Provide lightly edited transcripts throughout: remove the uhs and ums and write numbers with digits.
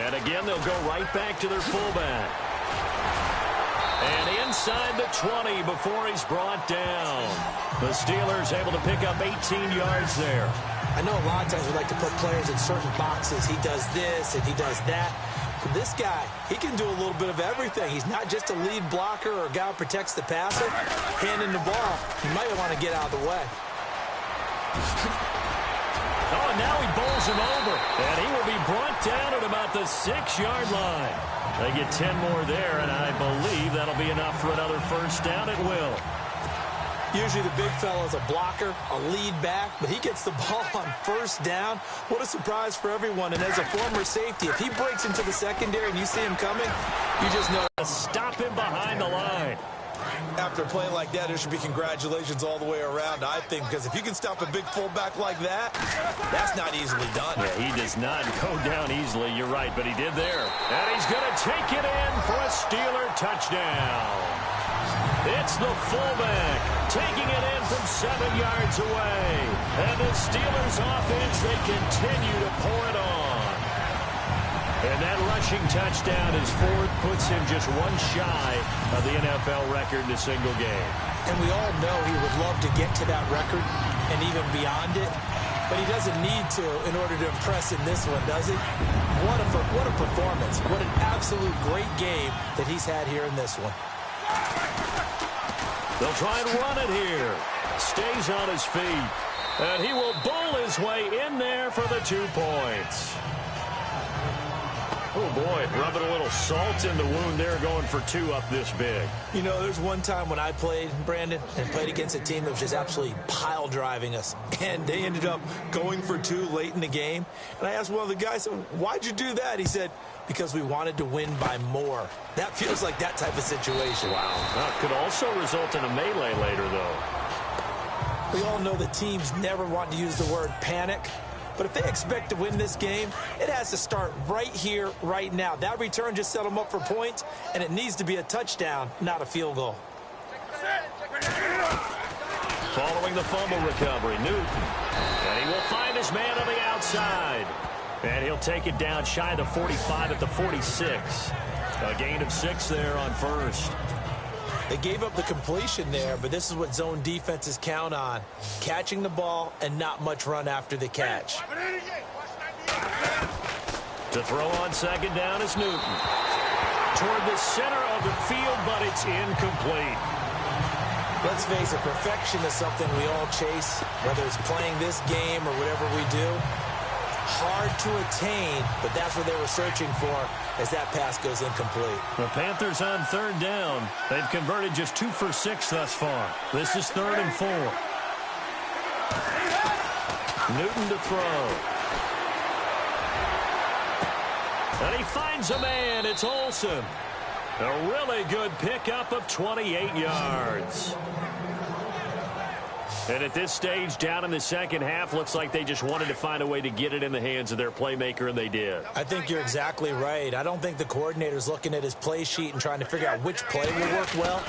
And again, they'll go right back to their fullback. And inside the 20 before he's brought down. The Steelers able to pick up 18 yards there. I know a lot of times we like to put players in certain boxes. He does this and he does that. But this guy, he can do a little bit of everything. He's not just a lead blocker or a guy who protects the passer. Handing the ball, he might want to get out of the way. Oh, and now he bowls him over. And he will be brought down at about the 6-yard line. They get 10 more there, and I believe that'll be enough for another first down. It will. Usually the big fella's a blocker, a lead back, but he gets the ball on first down. What a surprise for everyone. And as a former safety, if he breaks into the secondary and you see him coming, you just know. Stop him behind the line. After a play like that, there should be congratulations all the way around, I think, because if you can stop a big fullback like that, that's not easily done. Yeah, he does not go down easily, you're right, but he did there. And he's going to take it in for a Steeler touchdown. It's the fullback taking it in from 7 yards away. And the Steelers offense, they continue to pour it on. And that rushing touchdown, his fourth, puts him just one shy of the NFL record in a single game. And we all know he would love to get to that record and even beyond it, but he doesn't need to in order to impress in this one, does he? What a performance. What an absolute great game that he's had here in this one. They'll try and run it here. Stays on his feet. And he will bowl his way in there for the 2 points. Oh, boy, rubbing a little salt in the wound there, going for 2 up this big. You know, there's one time when I played, Brandon, and played against a team that was just absolutely pile driving us. And they ended up going for 2 late in the game. And I asked one of the guys, why'd you do that? He said, because we wanted to win by more. That feels like that type of situation. Wow. Well, could also result in a melee later, though. We all know the teams never want to use the word panic. But if they expect to win this game, it has to start right here, right now. That return just set them up for points, and it needs to be a touchdown, not a field goal. Following the fumble recovery, Newton. And he will find his man on the outside. And he'll take it down shy of the 45 at the 46. A gain of 6 there on first. They gave up the completion there, but this is what zone defenses count on. Catching the ball and not much run after the catch. To throw on second down is Newton. Toward the center of the field, but it's incomplete. Let's face it, perfection is something we all chase, whether it's playing this game or whatever we do. Hard to attain, but that's what they were searching for as that pass goes incomplete. The Panthers on third down. They've converted just 2 for 6 thus far. This is 3rd and 4. Newton to throw. And he finds a man. It's Olsen. A really good pickup of 28 yards. And at this stage, down in the second half, looks like they just wanted to find a way to get it in the hands of their playmaker, and they did. I think you're exactly right. I don't think the coordinator's looking at his play sheet and trying to figure out which play will work well.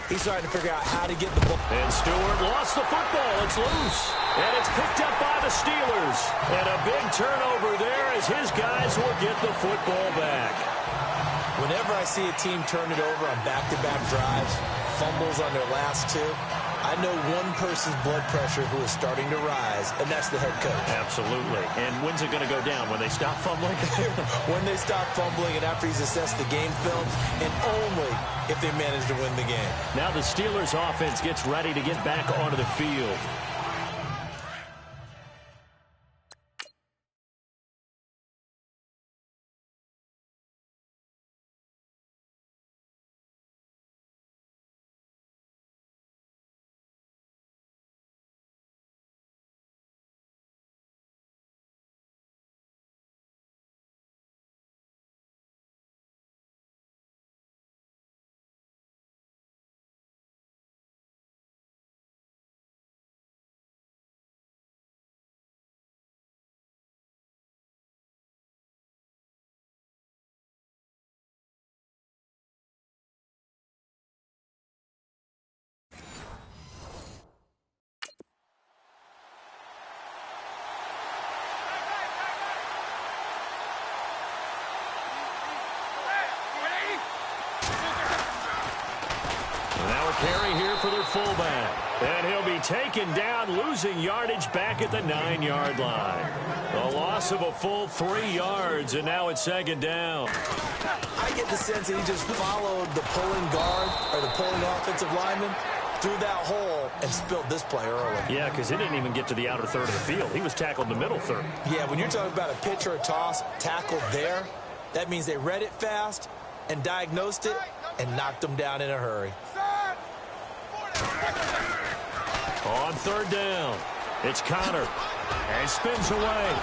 He's trying to figure out how to get the ball. And Stewart lost the football. It's loose. And it's picked up by the Steelers. And a big turnover there as his guys will get the football back. Whenever I see a team turn it over on back-to-back drives, fumbles on their last 2, I know one person's blood pressure who is starting to rise, and that's the head coach. Absolutely. And when's it going to go down? When they stop fumbling? When they stop fumbling and after he's assessed the game film, and only if they manage to win the game. Now the Steelers offense gets ready to get back onto the field. carry here for their fullback. And he'll be taken down, losing yardage back at the 9-yard line. A loss of a full 3 yards, and now it's second down. I get the sense that he just followed the pulling guard or the pulling offensive lineman through that hole and spilled this play early. Yeah, because he didn't even get to the outer third of the field. He was tackled in the middle third. Yeah, when you're talking about a pitch or a toss tackled there, that means they read it fast and diagnosed it and knocked them down in a hurry. On third down, it's Connor. And he spins away.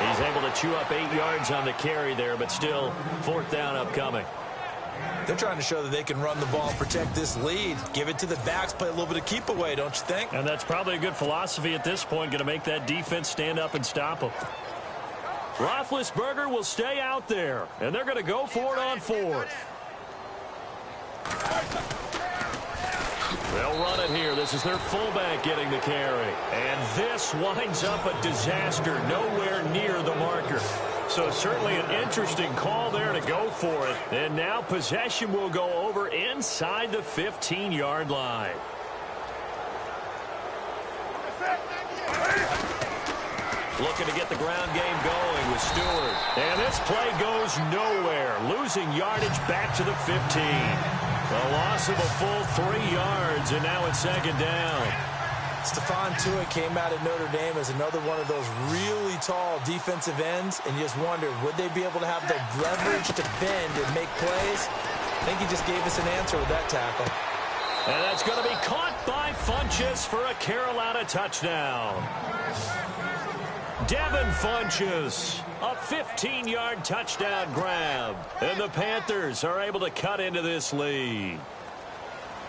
He's able to chew up 8 yards on the carry there, but still, fourth down upcoming. They're trying to show that they can run the ball and protect this lead. Give it to the backs, play a little bit of keep away, don't you think? And that's probably a good philosophy at this point, going to make that defense stand up and stop them. Roethlisberger will stay out there, and they're going to go for it on fourth. They'll run it here. This is their fullback getting the carry. And this winds up a disaster, nowhere near the marker. So certainly an interesting call there to go for it. And now possession will go over inside the 15-yard line. Looking to get the ground game going with Stewart. And this play goes nowhere, losing yardage back to the 15. A loss of a full 3 yards, and now it's second down. Stephon Tuitt came out of Notre Dame as another one of those really tall defensive ends, and you just wonder, would they be able to have the leverage to bend and make plays? I think he just gave us an answer with that tackle. And that's going to be caught by Funchess for a Carolina touchdown. Devin Funchess, a 15-yard touchdown grab. And the Panthers are able to cut into this lead.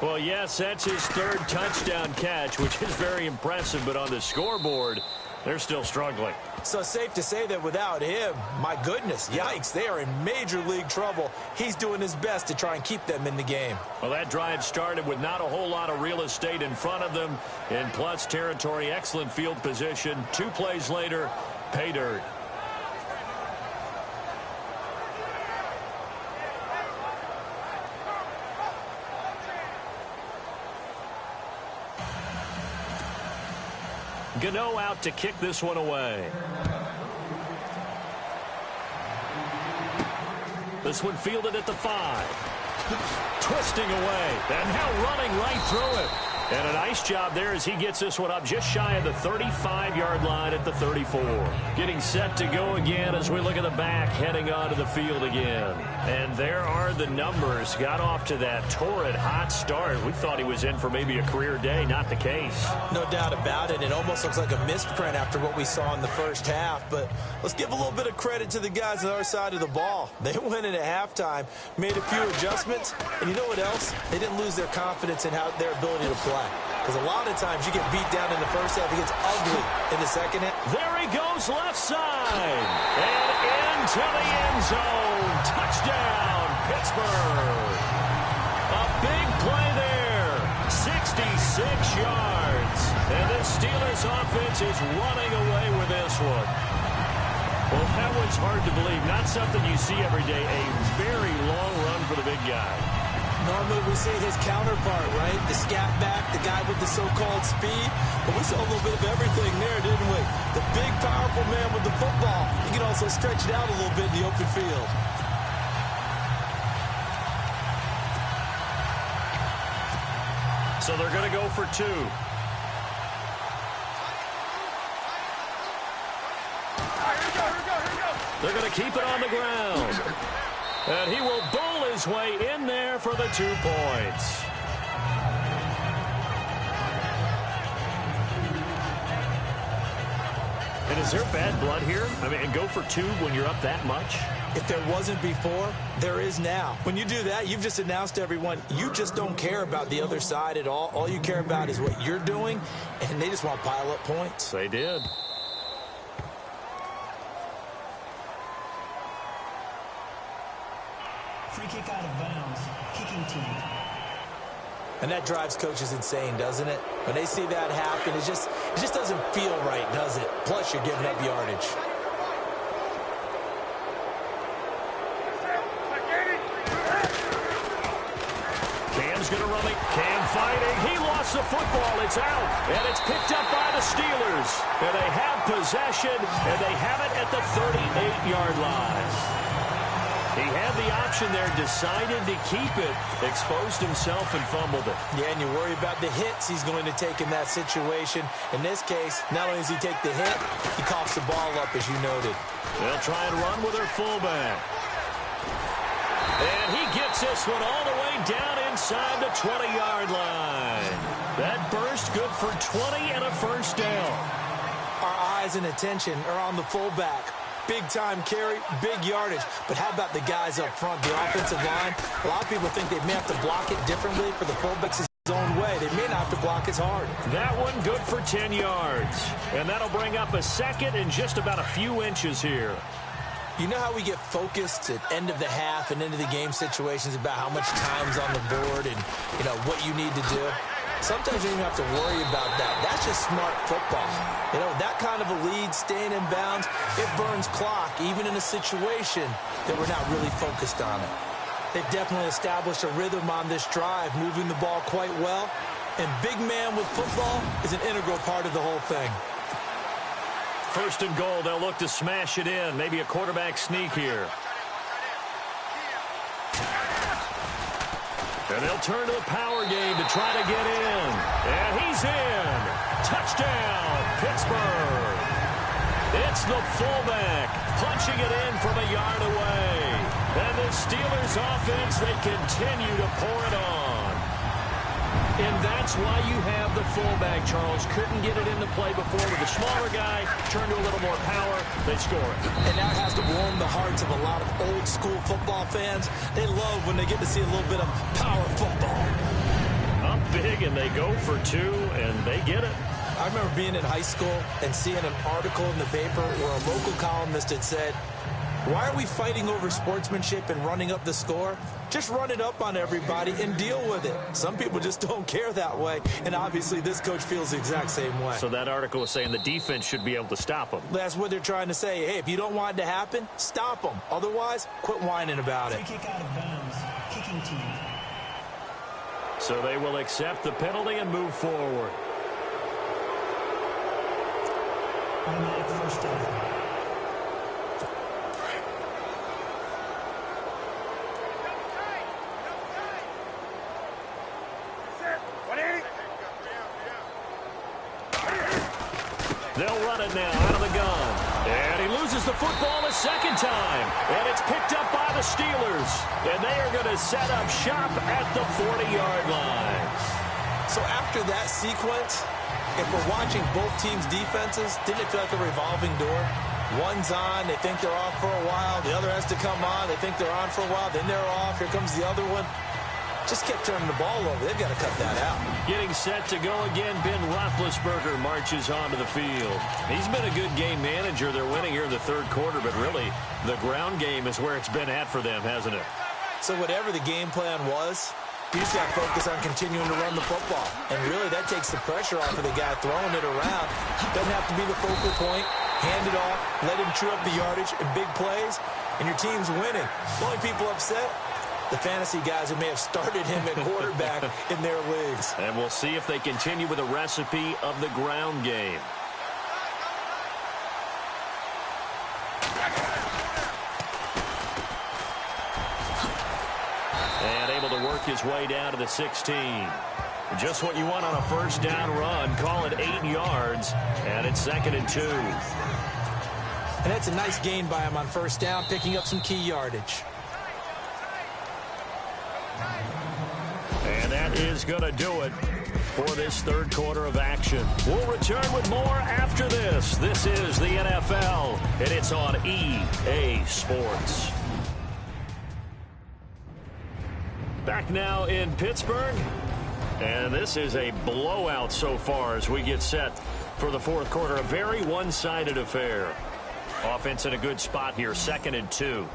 Well, yes, that's his third touchdown catch, which is very impressive, but on the scoreboard, they're still struggling. So safe to say that without him, my goodness, yikes, they are in major league trouble. He's doing his best to try and keep them in the game. Well, that drive started with not a whole lot of real estate in front of them. In plus territory, excellent field position. 2 plays later, pay dirt. Gano out to kick this one away. This one fielded at the 5. Twisting away. And now running right through it. And a nice job there as he gets this one up just shy of the 35-yard line at the 34. Getting set to go again as we look at the back heading onto the field again. And there are the numbers. Got off to that torrid hot start. We thought he was in for maybe a career day. Not the case. No doubt about it. It almost looks like a misprint after what we saw in the first half. But let's give a little bit of credit to the guys on our side of the ball. They went in at halftime, made a few adjustments, and you know what else? They didn't lose their confidence in their ability to play. Because a lot of times you get beat down in the first half, it gets ugly in the second half. There he goes left side. And into the end zone. Touchdown, Pittsburgh. A big play there. 66 yards. And the Steelers offense is running away with this one. Well, that was hard to believe. Not something you see every day. A very long run for the big guy. Normally we see his counterpart, right? The scat back, the guy with the so-called speed. But we saw a little bit of everything there, didn't we? The big, powerful man with the football. He can also stretch it out a little bit in the open field. So they're going to go for 2. They're going to keep it on the ground. And he will bowl his way in there for the 2 points. And is there bad blood here? I mean, go for 2 when you're up that much? If there wasn't before, there is now. When you do that, you've just announced to everyone, you just don't care about the other side at all. All you care about is what you're doing, and they just want to pile up points. They did. Free kick out of bounds. Kicking team. And that drives coaches insane, doesn't it? When they see that happen, it just doesn't feel right, does it? Plus, you're giving up yardage. who's going to run it. Cam fighting. He lost the football. It's out. And it's picked up by the Steelers. And they have possession, and they have it at the 38-yard line. He had the option there, decided to keep it, exposed himself and fumbled it. Yeah, and you worry about the hits he's going to take in that situation. In this case, not only does he take the hit, he coughs the ball up, as you noted. They'll try and run with their fullback. And he gets this one all the way down inside the 20-yard line. That burst good for 20 and a first down. Our eyes and attention are on the fullback. Big-time carry, big yardage. But how about the guys up front, the offensive line? A lot of people think they may have to block it differently for the fullbacks his own way. They may not have to block as hard. That one good for 10 yards. And that'll bring up a second and just about a few inches here. You know how we get focused at end of the half and into the game situations about how much time's on the board and, you know, what you need to do? Sometimes you don't even have to worry about that. That's just smart football. You know, that kind of a lead, staying in bounds, it burns clock, even in a situation that we're not really focused on it. They've definitely established a rhythm on this drive, moving the ball quite well. And big man with football is an integral part of the whole thing. First and goal, they'll look to smash it in. Maybe a quarterback sneak here. And they'll turn to the power game to try to get in. And he's in. Touchdown, Pittsburgh. It's the fullback punching it in from a yard away. And the Steelers offense, they continue to pour it on. And that's why you have the fullback, Charles. Couldn't get it into play before with the smaller guy. Turned to a little more power. They score it. And that has to warm the hearts of a lot of old-school football fans. They love when they get to see a little bit of power football. Up big, and they go for two, and they get it. I remember being in high school and seeing an article in the paper where a local columnist had said, "Why are we fighting over sportsmanship and running up the score? Just run it up on everybody and deal with it." Some people just don't care that way, and obviously this coach feels the exact same way. So that article was saying the defense should be able to stop them. That's what they're trying to say. Hey, if you don't want it to happen, stop them. Otherwise, quit whining about it. Free kick out of bounds. Kicking team. So they will accept the penalty and move forward. Automatic first down. They'll run it now out of the gun. And he loses the football a second time. And it's picked up by the Steelers. And they are going to set up shop at the 40-yard line. So after that sequence, if we're watching both teams' defenses, didn't it feel like a revolving door? One's on, they think they're off for a while. The other has to come on, they think they're on for a while. Then they're off. Here comes the other one. Just kept turning the ball over. They've got to cut that out. Getting set to go again, Ben Roethlisberger marches onto the field. He's been a good game manager. They're winning here in the third quarter, but really the ground game is where it's been at for them, hasn't it? So whatever the game plan was, you just got to focus on continuing to run the football. And really that takes the pressure off of the guy throwing it around. Doesn't have to be the focal point. Hand it off, let him chew up the yardage in big plays, and your team's winning. The only people upset, the fantasy guys who may have started him at quarterback in their leagues. And we'll see if they continue with the recipe of the ground game. And able to work his way down to the 16. Just what you want on a first down run. Call it 8 yards, and it's 2nd and 2. And that's a nice gain by him on first down, picking up some key yardage. And that is going to do it for this third quarter of action. We'll return with more after this. This is the NFL, and it's on EA Sports. Back now in Pittsburgh, and this is a blowout so far as we get set for the fourth quarter. A very one-sided affair. Offense in a good spot here, 2nd and 2.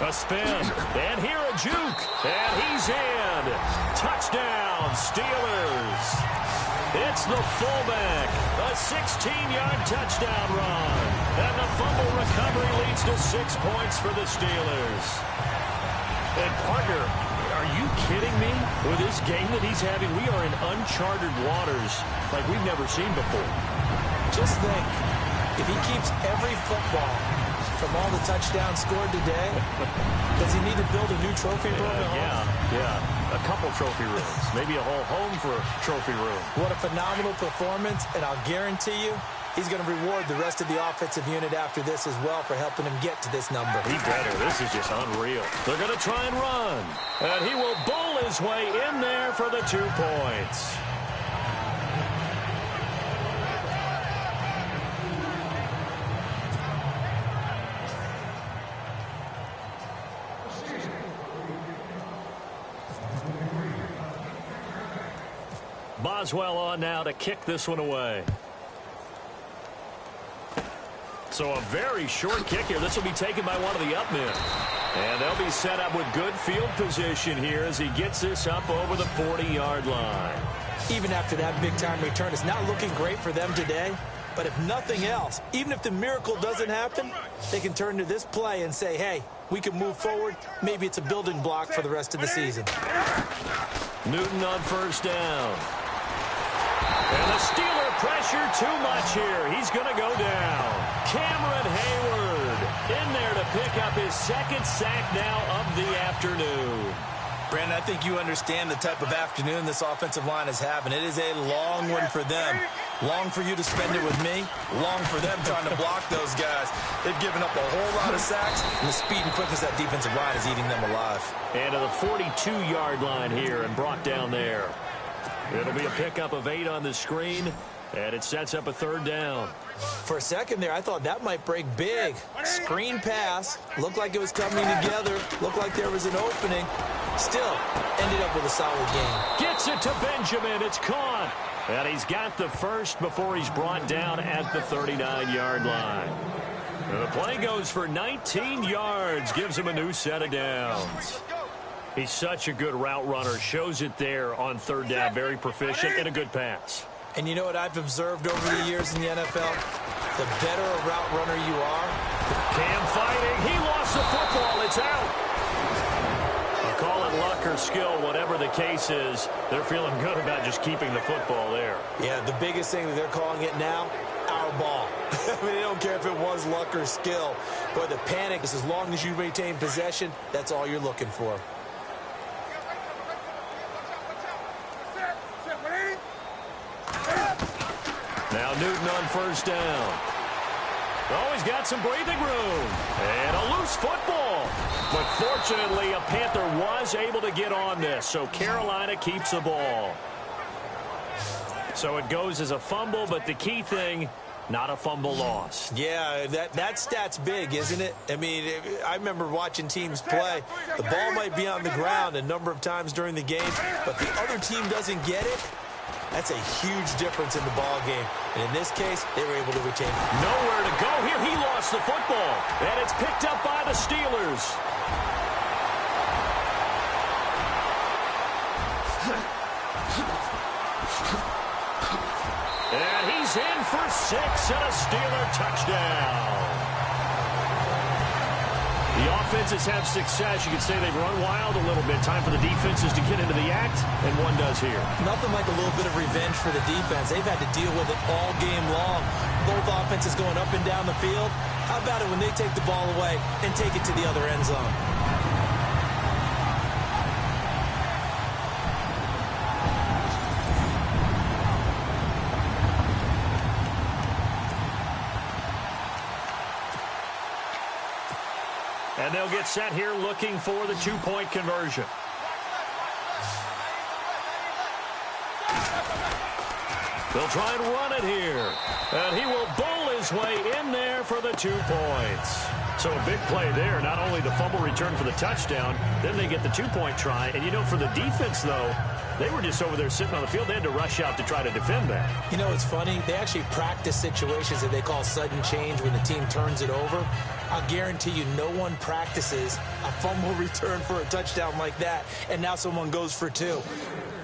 A spin, and here a juke, and he's in. Touchdown, Steelers. It's the fullback, a 16-yard touchdown run. And the fumble recovery leads to 6 points for the Steelers. And, partner, are you kidding me? With this game that he's having, we are in uncharted waters like we've never seen before. Just think, if he keeps every football from all the touchdowns scored today, does he need to build a new trophy room at home? Yeah. A couple trophy rooms. Maybe a whole home for a trophy room. What a phenomenal performance, and I'll guarantee you, he's going to reward the rest of the offensive unit after this as well for helping him get to this number. He better. This is just unreal. They're going to try and run. And he will bowl his way in there for the 2 points. Boswell on now to kick this one away. So a very short kick here. This will be taken by one of the up men. And they'll be set up with good field position here as he gets this up over the 40-yard line. Even after that big-time return, it's not looking great for them today. But if nothing else, even if the miracle doesn't happen, they can turn to this play and say, hey, we can move forward. Maybe it's a building block for the rest of the season. Newton on first down. And the Steeler pressure too much here. He's going to go down. Cameron Hayward in there to pick up his second sack now of the afternoon. Brandon, I think you understand the type of afternoon this offensive line is having. It is a long one for them. Long for you to spend it with me. Long for them trying to block those guys. They've given up a whole lot of sacks, and the speed and quickness of that defensive line is eating them alive. And to the 42-yard line here and brought down there. It'll be a pickup of 8 on the screen, and it sets up a third down. For a second there, I thought that might break big. Screen pass. Looked like it was coming together. Looked like there was an opening. Still, ended up with a solid game. Gets it to Benjamin. It's caught. And he's got the first before he's brought down at the 39-yard line. And the play goes for 19 yards. Gives him a new set of downs. He's such a good route runner. Shows it there on third down. Very proficient and a good pass. And you know what I've observed over the years in the NFL? The better a route runner you are. Cam fighting. He lost the football. It's out. I'll call it luck or skill, whatever the case is. They're feeling good about just keeping the football there. Yeah, the biggest thing that they're calling it now, our ball. I mean, they don't care if it was luck or skill. But the panic is as long as you maintain possession, that's all you're looking for. Now Newton on first down. Oh, he's got some breathing room. And a loose football. But fortunately, a Panther was able to get on this. So Carolina keeps the ball. So it goes as a fumble, but the key thing, not a fumble loss. Yeah, that stat's big, isn't it? I mean, I remember watching teams play. The ball might be on the ground a number of times during the game, but the other team doesn't get it. That's a huge difference in the ball game. And in this case, they were able to retain it. Nowhere to go here. He lost the football. And it's picked up by the Steelers. And he's in for 6 and a Steeler touchdown. The offenses have success. You could say they've run wild a little bit. Time for the defenses to get into the act, and one does here. Nothing like a little bit of revenge for the defense. They've had to deal with it all game long. Both offenses going up and down the field. How about it when they take the ball away and take it to the other end zone? And they'll get set here looking for the 2-point conversion. They'll try and run it here. And he will bowl his way in there for the 2 points. So a big play there. Not only the fumble return for the touchdown, then they get the 2-point try. And, you know, for the defense, though, They were just over there sitting on the field. They had to rush out to try to defend that. You know, it's funny. They actually practice situations that they call sudden change when the team turns it over. I'll guarantee you no one practices a fumble return for a touchdown like that, and now someone goes for two.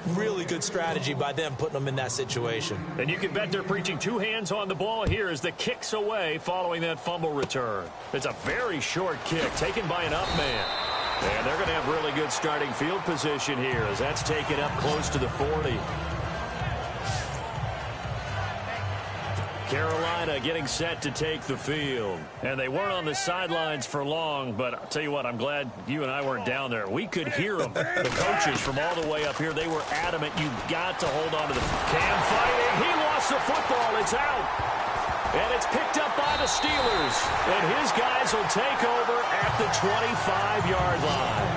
Really good strategy by them putting them in that situation. And you can bet they're preaching two hands on the ball here as the kick's away following that fumble return. It's a very short kick taken by an up man. And they're going to have really good starting field position here as that's taken up close to the 40. Carolina getting set to take the field. And they weren't on the sidelines for long, but I'll tell you what, I'm glad you and I weren't down there. We could hear them. The coaches from all the way up here, they were adamant. You've got to hold on to the Cam fighting. He lost the football. It's out. And it's picked up by the Steelers. And his guys will take over at the 25-yard line.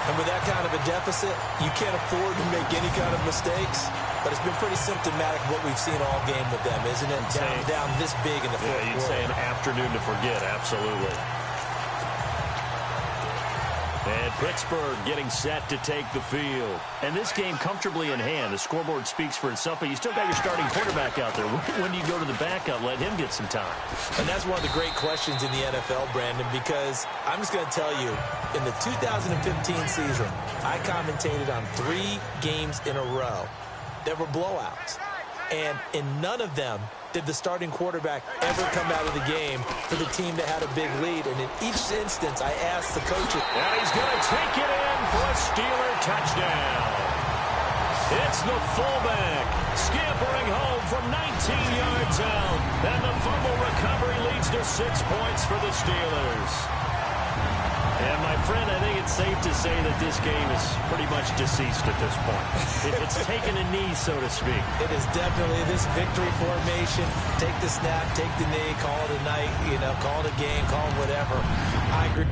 And with that kind of a deficit, you can't afford to make any kind of mistakes. But it's been pretty symptomatic what we've seen all game with them, isn't it? Down this big in the fourth quarter. You'd say an afternoon to forget, absolutely. And Pittsburgh getting set to take the field. And this game comfortably in hand. The scoreboard speaks for itself, but you still got your starting quarterback out there. When do you go to the backup, let him get some time? And that's one of the great questions in the NFL, Brandon, because I'm just going to tell you, in the 2015 season, I commentated on 3 games in a row that were blowouts. And in none of them did the starting quarterback ever come out of the game for the team that had a big lead. And in each instance, I asked the coaches. And he's going to take it in for a Steeler touchdown. It's the fullback scampering home from 19 yards out. And the fumble recovery leads to 6 points for the Steelers. And, my friend, I think it's safe to say that this game is pretty much deceased at this point. It's taken a knee, so to speak. It is definitely this victory formation. Take the snap, take the knee, call it a night, call it a game, call it whatever. I agree.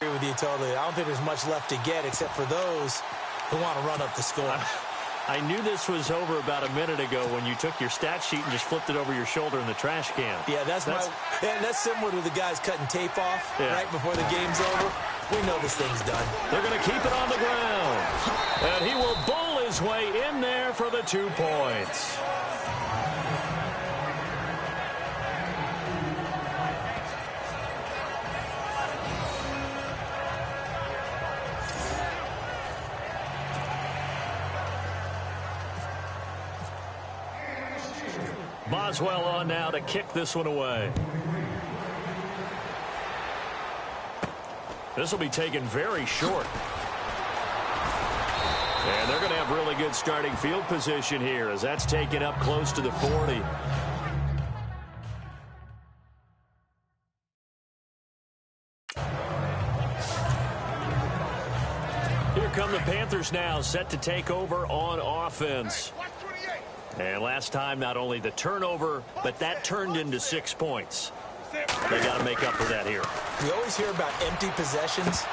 With you totally. I don't think there's much left to get except for those who want to run up the score. I knew this was over about a minute ago when you took your stat sheet and just flipped it over your shoulder in the trash can. Yeah, that's similar to the guys cutting tape off right before the game's over. We know this thing's done. They're going to keep it on the ground. And he will bowl his way in there for the 2 points. Boswell on now to kick this one away. This will be taken very short. And they're going to have really good starting field position here as that's taken up close to the 40. Here come the Panthers now, set to take over on offense. And last time, not only the turnover, but that turned into 6 points. They got to make up for that here. We always hear about empty possessions,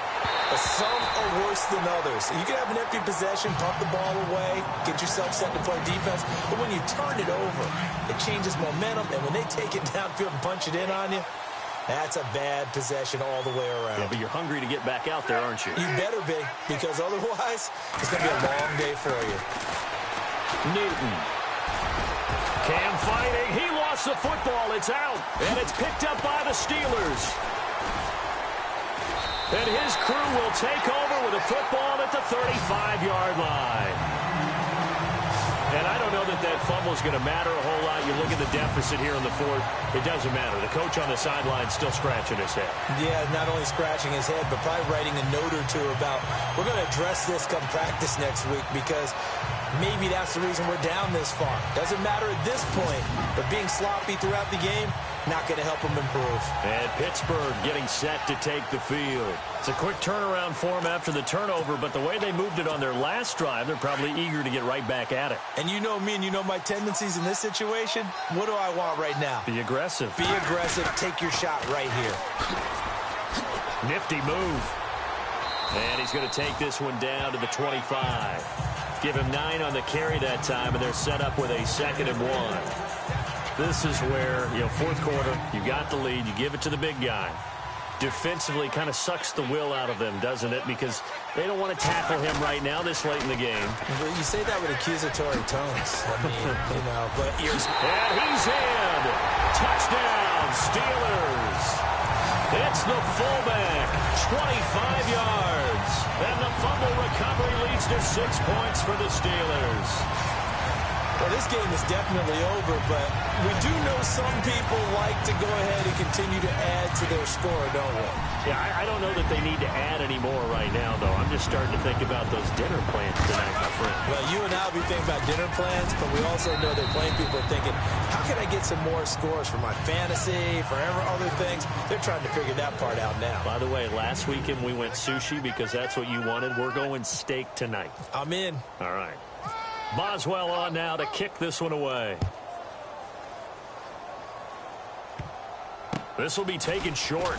but some are worse than others. You can have an empty possession, pump the ball away, get yourself set to play defense, but when you turn it over, it changes momentum, and when they take it downfield and punch it in on you, that's a bad possession all the way around. Yeah, but you're hungry to get back out there, aren't you? You better be, because otherwise, it's going to be a long day for you. Newton. Cam fighting. He lost the football. It's out. And it's picked up by the Steelers. And his crew will take over with a football at the 35-yard line. And I don't know that that fumble is going to matter a whole lot. You look at the deficit here in the fourth. It doesn't matter. The coach on the sideline still scratching his head. Yeah, not only scratching his head, but probably writing a note or two about, we're going to address this come practice next week, because maybe that's the reason we're down this far. Doesn't matter at this point, but being sloppy throughout the game, not going to help them improve. And Pittsburgh getting set to take the field. It's a quick turnaround for them after the turnover, but the way they moved it on their last drive, they're probably eager to get right back at it. And you know me, and you know my tendencies in this situation. What do I want right now? Be aggressive. Be aggressive. Take your shot right here. Nifty move. And he's going to take this one down to the 25. Give him 9 on the carry that time, and they're set up with a 2nd and 1. This is where, fourth quarter, you got the lead, you give it to the big guy. Defensively kind of sucks the will out of them, doesn't it? Because they don't want to tackle him right now this late in the game. Well, you say that with accusatory tones. I mean, but you're... And he's in. Touchdown, Steelers. It's the fullback, 25 yards. And the fumble recovery leads to 6 points for the Steelers. Well, this game is definitely over, but we do know some people like to go ahead and continue to add to their score, don't we? Yeah, I don't know that they need to add any more right now, though. I'm just starting to think about those dinner plans tonight, my friend. Well, you and I will be thinking about dinner plans, but we also know that playing people are thinking, how can I get some more scores for my fantasy, for other things? They're trying to figure that part out now. By the way, last weekend we went sushi because that's what you wanted. We're going steak tonight. I'm in. All right. Boswell on now to kick this one away. This will be taken short.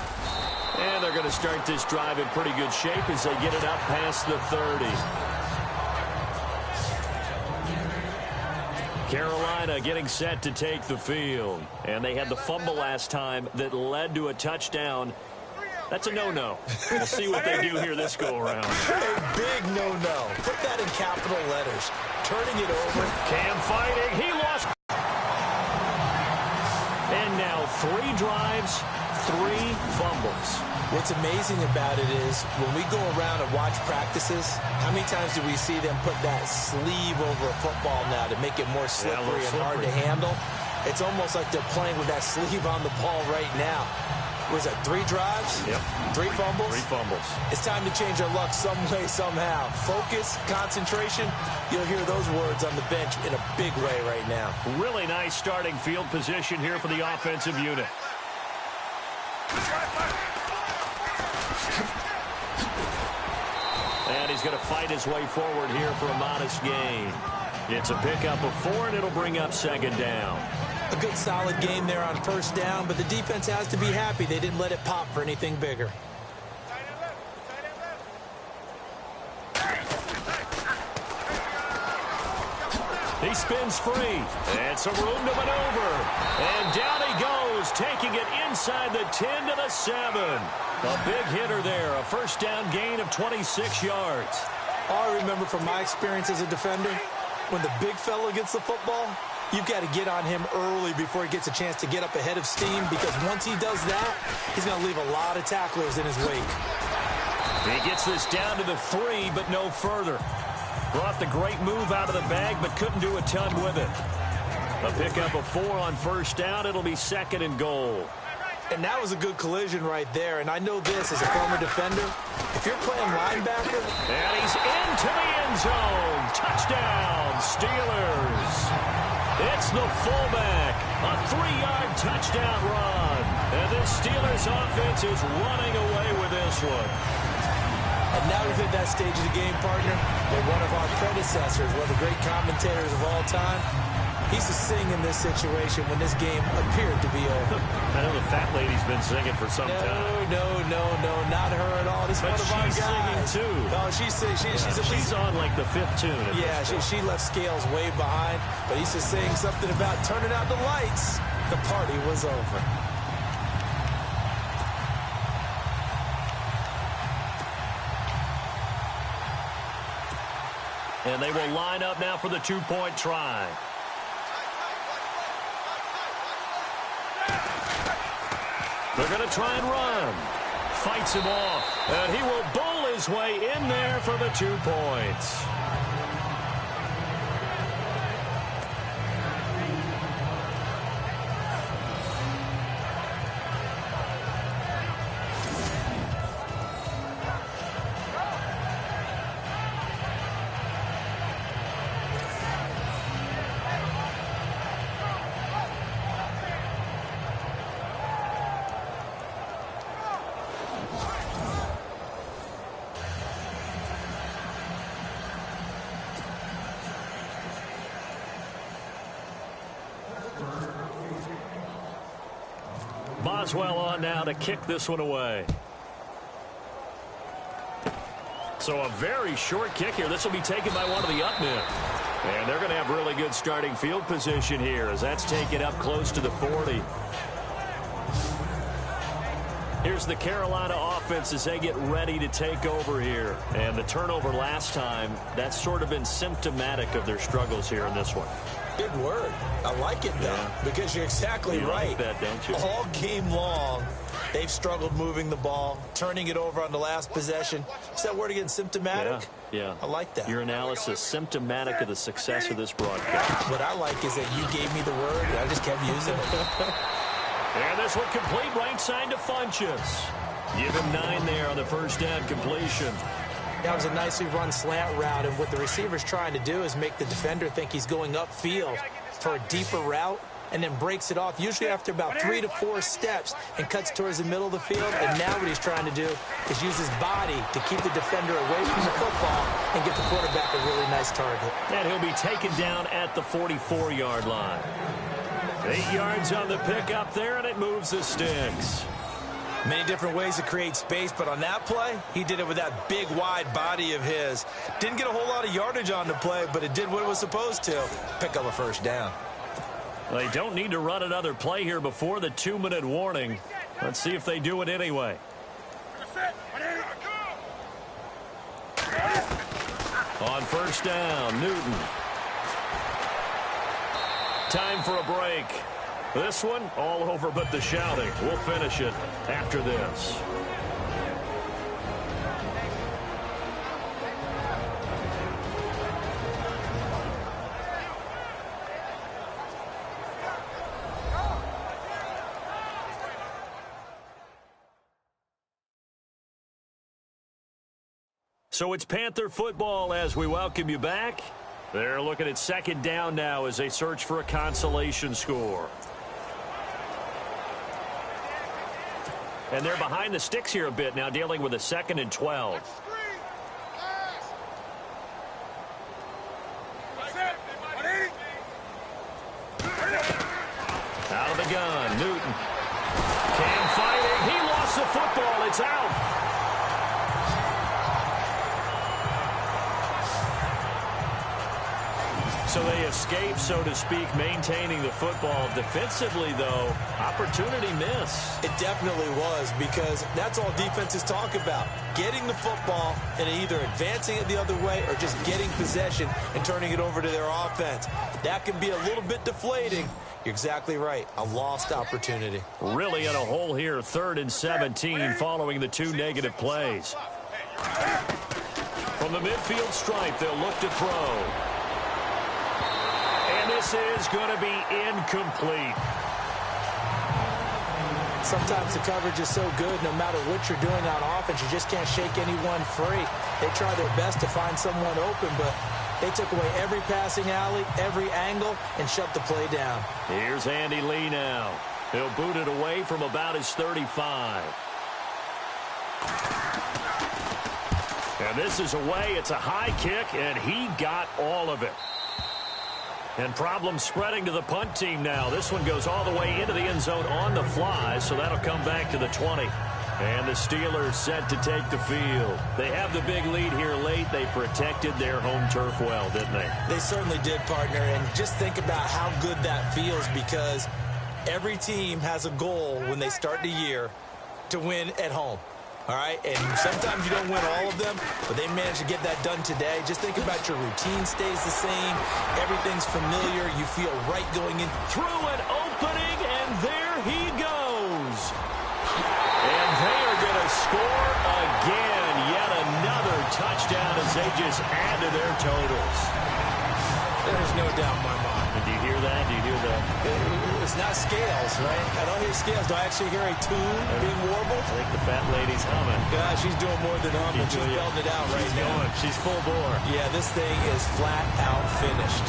And they're going to start this drive in pretty good shape as they get it up past the 30. Carolina getting set to take the field. And they had the fumble last time that led to a touchdown. That's a no-no. We'll see what they do here this go-around. A big no-no. Put that in capital letters. Turning it over. Cam fighting. He lost. And now 3 drives, 3 fumbles. What's amazing about it is when we go around and watch practices, how many times do we see them put that sleeve over a football now to make it more slippery and hard to handle? It's almost like they're playing with that sleeve on the ball right now. Was that 3 drives? Yep. 3 fumbles? 3 fumbles. It's time to change our luck some way, somehow. Focus, concentration. You'll hear those words on the bench in a big way right now. Really nice starting field position here for the offensive unit. And he's going to fight his way forward here for a modest gain. It's a pickup of 4, and it'll bring up 2nd down. A good solid game there on 1st down, but the defense has to be happy they didn't let it pop for anything bigger. He spins free. And some room to maneuver. And down he goes, taking it inside the 10 to the 7. A big hitter there, a 1st down gain of 26 yards. All I remember from my experience as a defender, when the big fella gets the football, you've got to get on him early before he gets a chance to get up ahead of steam, because once he does that, he's going to leave a lot of tacklers in his wake. He gets this down to the 3, but no further. Brought the great move out of the bag, but couldn't do a ton with it. A pickup of 4 on 1st down. It'll be 2nd and goal. And that was a good collision right there. And I know this as a former defender. If you're playing linebacker. And he's into the end zone. Touchdown, Steelers. It's the fullback. A 3-yard touchdown run. And this Steelers offense is running away with this one. And now we've hit that stage of the game, partner, where one of our predecessors, one of the great commentators of all time, he used to sing in this situation when this game appeared to be over. I know the fat lady's been singing for some time. No, not her at all. This is one of our guys. Singing too. No, she's on like the 5th tune. Yeah, she left Scales way behind, but he used to sing something about turning out the lights. The party was over. And they will line up now for the 2-point try. They're going to try and run. Fights him off. And he will bowl his way in there for the 2 points. Boswell on now to kick this one away. So a very short kick here. This will be taken by one of the up men. And they're going to have really good starting field position here as that's taken up close to the 40. Here's the Carolina offense as they get ready to take over here. And the turnover last time, that's sort of been symptomatic of their struggles here in this one. Big word. I like it, though, because you're exactly right. Like that, don't you? All game long, they've struggled moving the ball, turning it over on the last possession. Is that word again, symptomatic? Yeah. I like that. Your analysis, symptomatic of the success of this broadcast. What I like is that you gave me the word, and I just kept using it. And this one complete, right side to Funchess. Give him 9 there on the first down completion. That was a nicely run slant route, and what the receiver's trying to do is make the defender think he's going upfield for a deeper route, and then breaks it off, usually after about 3 to 4 steps, and cuts towards the middle of the field. And now what he's trying to do is use his body to keep the defender away from the football and get the quarterback a really nice target. And he'll be taken down at the 44-yard line. 8 yards on the pickup there, and it moves the sticks. Many different ways to create space, but on that play, he did it with that big, wide body of his. Didn't get a whole lot of yardage on the play, but it did what it was supposed to. Pick up a first down. They don't need to run another play here before the 2-minute warning. Let's see if they do it anyway. On first down, Newton. Time for a break. This one, all over but the shouting. We'll finish it after this. So it's Panther football as we welcome you back. They're looking at second down now as they search for a consolation score. And they're behind the sticks here a bit now, dealing with a 2nd and 12. Out of the gun, Newton. Cam fighting. He lost the football. It's out. So they escape, so to speak, maintaining the football. Defensively, though, opportunity miss. It definitely was, because that's all defenses talk about. Getting the football and either advancing it the other way or just getting possession and turning it over to their offense. That can be a little bit deflating. You're exactly right. A lost opportunity. Really in a hole here, 3rd and 17 following the 2 negative plays. From the midfield stripe, they'll look to throw. This is going to be incomplete. Sometimes the coverage is so good, no matter what you're doing on offense, you just can't shake anyone free. They try their best to find someone open, but they took away every passing alley, every angle, and shut the play down. Here's Andy Lee now. He'll boot it away from about his 35. And this is away. It's a high kick, and he got all of it. And problems spreading to the punt team now. This one goes all the way into the end zone on the fly, so that'll come back to the 20. And the Steelers set to take the field. They have the big lead here late. They protected their home turf well, didn't they? They certainly did, partner. And just think about how good that feels, because every team has a goal when they start the year to win at home. All right, and sometimes you don't win all of them, but they managed to get that done today. Just think about your routine stays the same. Everything's familiar. You feel right going in. Through an opening, and there he goes. And they are going to score again. Yet another touchdown as they just add to their totals. There's no doubt in my mind. Do you hear that? Do you hear that? It's not scales, right? I don't hear scales. Do I actually hear a tune being warbled? I think the fat lady's humming. Yeah, she's doing more than humming. She's belting it out right now. She's full bore. Yeah, this thing is flat out finished.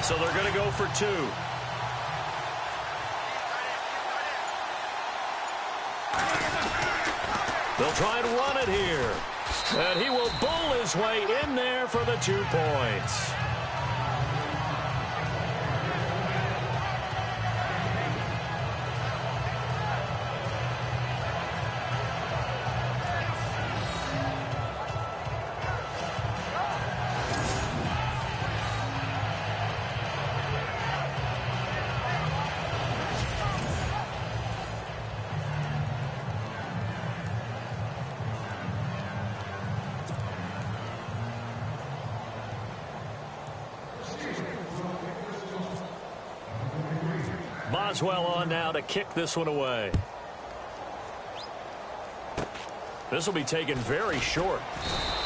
So they're going to go for 2. They'll try and run it here. And he will bowl his way in there for the 2 points. Boswell on now to kick this one away. This will be taken very short.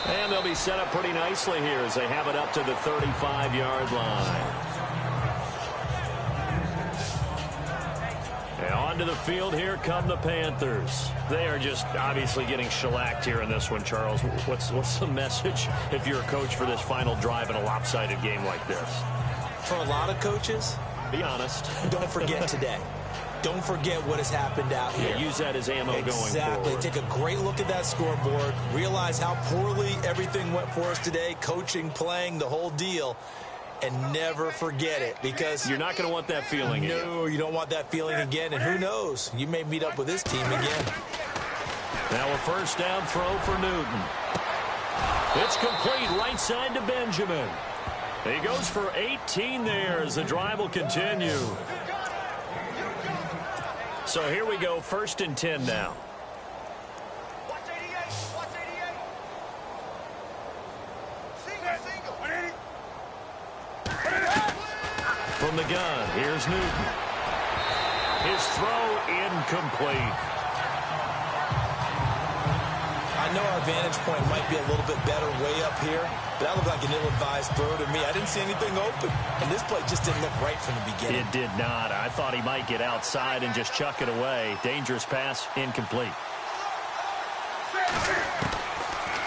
And they'll be set up pretty nicely here as they have it up to the 35-yard line. And onto the field, here come the Panthers. They are just obviously getting shellacked here in this one, Charles. What's the message if you're a coach for this final drive in a lopsided game like this? For a lot of coaches, be honest. Don't forget today. Don't forget what has happened out here. Yeah, use that as ammo going forward. Exactly. Take a great look at that scoreboard. Realize how poorly everything went for us today. Coaching, playing, the whole deal. And never forget it, because you're not going to want that feeling again. No, you don't want that feeling again. And who knows? You may meet up with this team again. Now a first down throw for Newton. It's complete right side to Benjamin. He goes for 18 there as the drive will continue. So here we go, 1st and 10 now. From the gun, here's Newton. His throw incomplete. I know our vantage point might be a little bit better way up here, but that looked like an ill-advised throw to me. I didn't see anything open, and this play just didn't look right from the beginning. It did not. I thought he might get outside and just chuck it away. Dangerous pass, incomplete.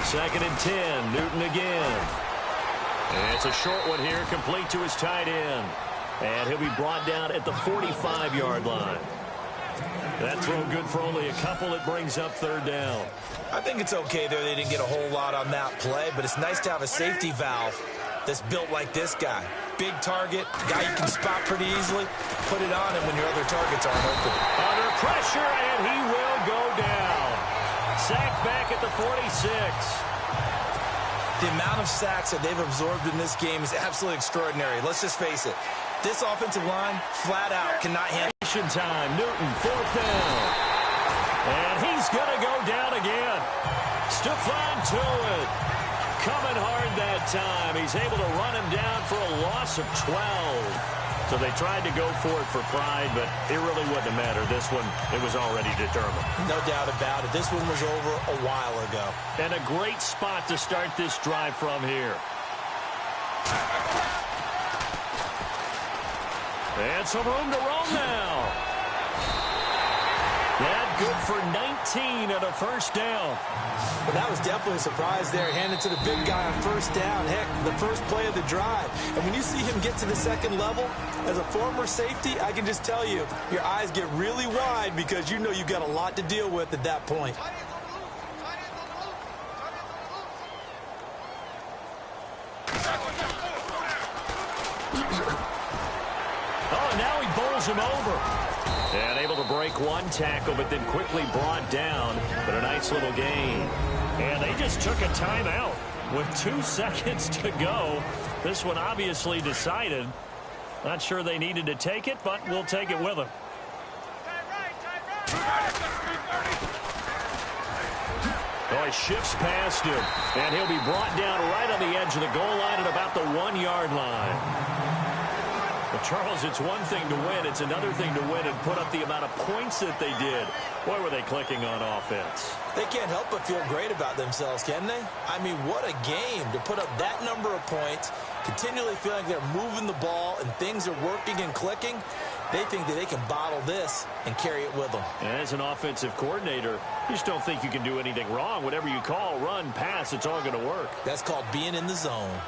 2nd and 10, Newton again. And it's a short one here, complete to his tight end. And he'll be brought down at the 45-yard line. That throw good for only a couple. It brings up 3rd down. I think it's okay there. They didn't get a whole lot on that play, but it's nice to have a safety valve that's built like this guy. Big target, guy you can spot pretty easily. Put it on him when your other targets aren't open. Under pressure, and he will go down. Sacked back at the 46. The amount of sacks that they've absorbed in this game is absolutely extraordinary. Let's just face it. This offensive line, flat out, cannot handle. Time. Newton, 4th down. And he's going to go down again. Stephon Tuitt coming hard that time. He's able to run him down for a loss of 12. So they tried to go for it for pride, but it really wouldn't have mattered. This one, it was already determined. No doubt about it. This one was over a while ago. And a great spot to start this drive from here. And some room to roam now. That good for 19 and a 1st down. But that was definitely a surprise there. Handed to the big guy on 1st down. Heck, the first play of the drive. And when you see him get to the 2nd level, as a former safety, I can just tell you, your eyes get really wide because you know you've got a lot to deal with at that point. Oh, now he bowls him over. And able to break one tackle, but then quickly brought down. But a nice little gain. And they just took a timeout with 2 seconds to go. This one obviously decided. Not sure they needed to take it, but we'll take it with them. Oh, he shifts past him. And he'll be brought down right on the edge of the goal line at about the 1-yard line. But Charles, it's one thing to win. It's another thing to win and put up the amount of points that they did. Boy, were they clicking on offense. They can't help but feel great about themselves, can they? I mean, what a game to put up that number of points, continually feeling like they're moving the ball and things are working and clicking. They think that they can bottle this and carry it with them. And as an offensive coordinator, you just don't think you can do anything wrong. Whatever you call, run, pass, it's all going to work. That's called being in the zone.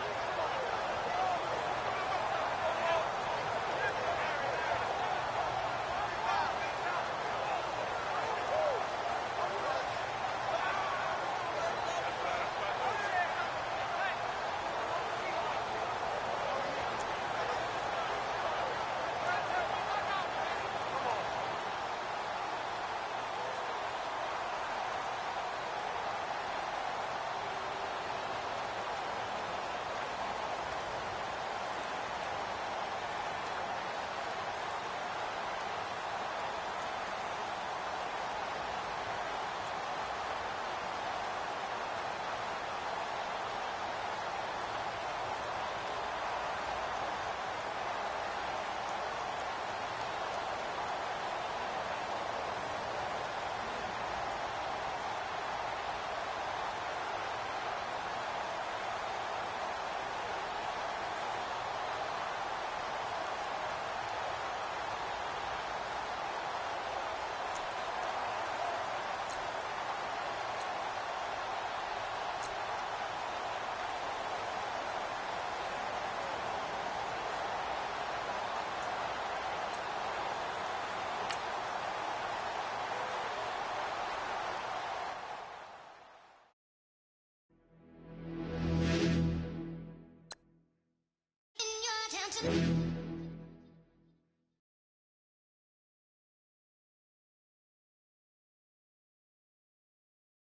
downs.